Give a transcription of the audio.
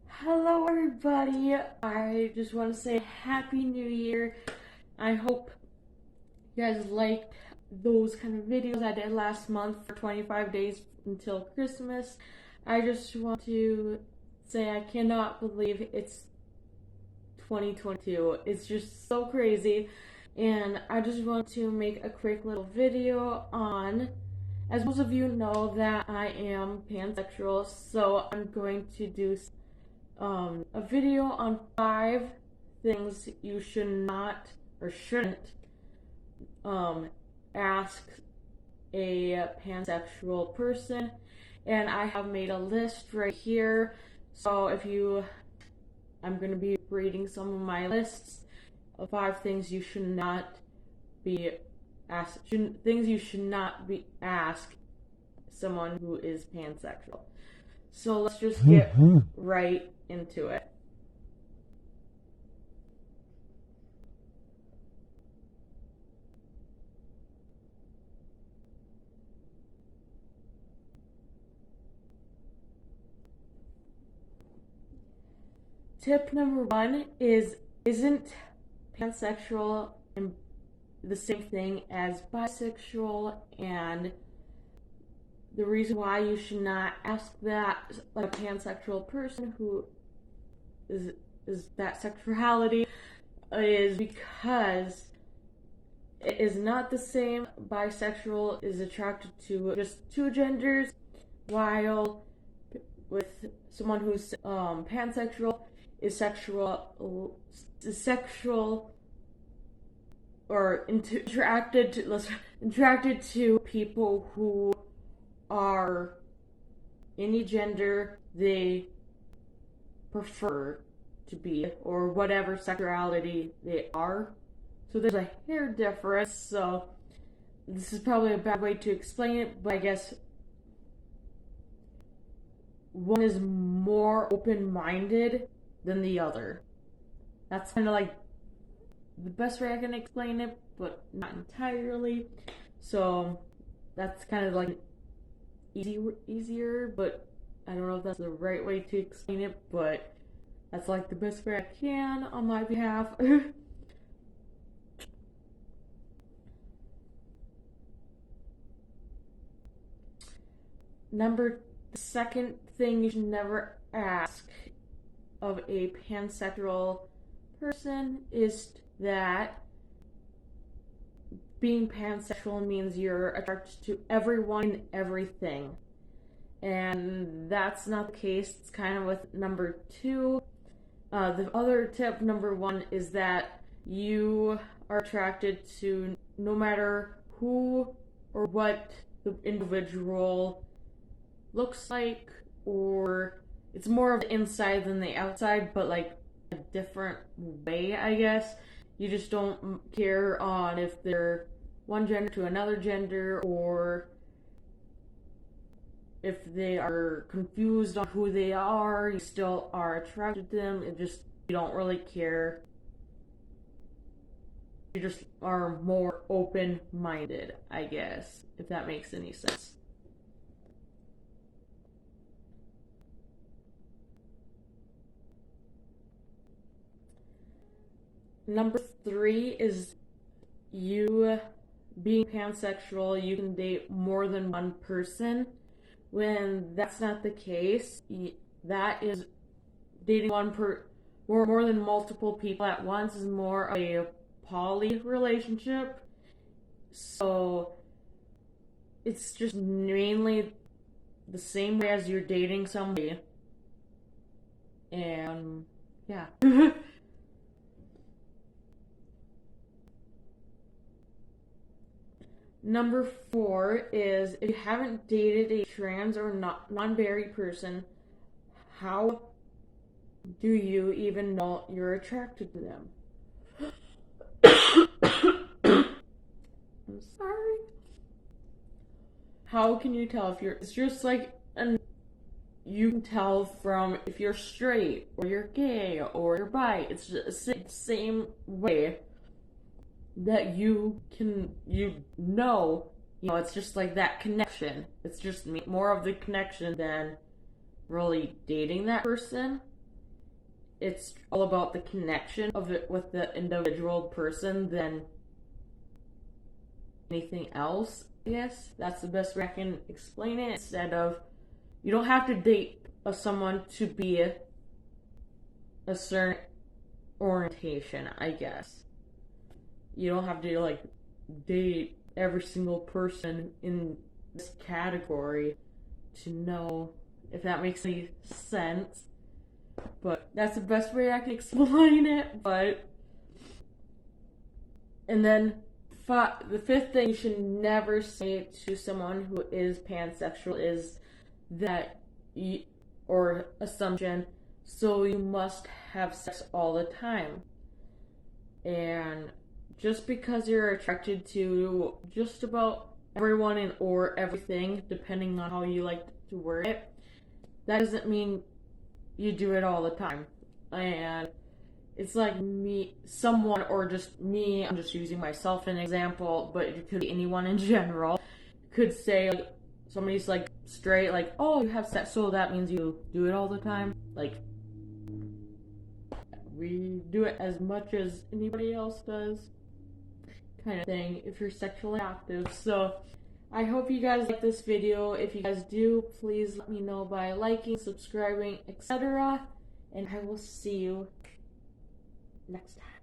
Hello, everybody. I just want to say Happy New Year. I hope you guys liked those kind of videos I did last month for 25 days until Christmas. I just want to say I cannot believe it's 2022. It's just so crazy. And I just want to make a quick little video on, as most of you know, that I am pansexual, so I'm going to do a video on 5 things you should not or shouldn't ask a pansexual person, and I have made a list right here. So I'm going to be reading some of my lists of 5 things you should not be asked, things you should not be asked someone who is pansexual. So let's just get right into it. Tip number 1 is, isn't pansexual the same thing as bisexual? And the reason why you should not ask that like a pansexual person who is that sexuality is because it is not the same. Bisexual is attracted to just 2 genders, while with someone who's pansexual is sexual or interacted to people who are any gender they prefer to be, or whatever sexuality they are. So there's a hair difference. So this is probably a bad way to explain it, but I guess one is more open-minded than the other. That's kind of like the best way I can explain it, but not entirely. So that's kind of like easier, but I don't know if that's the right way to explain it, but that's like the best way I can on my behalf. The second thing you should never ask of a pansexual person is that being pansexual means you're attracted to everyone and everything. And that's not the case. It's kind of with number 2. The other tip, number 1, is that you are attracted to no matter who or what the individual looks like, or it's more of the inside than the outside, but like a different way, I guess. You just don't care on if they're one gender to another gender, or if they are confused on who they are, you still are attracted to them. You don't really care. You just are more open-minded, I guess, if that makes any sense. Number 3 is, you being pansexual, you can date more than one person. When that's not the case, that is dating more than multiple people at once is more of a poly relationship. So it's just mainly the same way as you're dating somebody. And yeah. Number 4 is, if you haven't dated a trans or non-binary person, how do you even know you're attracted to them? I'm sorry. How can you tell if it's just like you can tell from if you're straight or you're gay or you're bi. It's just the same way that you know, it's just like that connection. It's just more of the connection than really dating that person. it's all about the connection of it with the individual person than anything else. I guess that's the best way I can explain it. Instead of, you don't have to date someone to be a certain orientation, I guess. You don't have to like date every single person in this category to know if that makes any sense. But that's the best way I can explain it. And then the fifth thing you should never say to someone who is pansexual is that or assumption, so you must have sex all the time. And just because you're attracted to just about everyone and or everything, depending on how you like to word it, that doesn't mean you do it all the time. And it's like someone, or just me, I'm just using myself as an example, but it could be anyone in general, could say, like, somebody's like straight, like, oh, you have sex, so that means you do it all the time. Like, we do it as much as anybody else does, kind of thing, if you're sexually active. So I hope you guys like this video. If you guys do, please let me know by liking, subscribing, etc. And I will see you next time.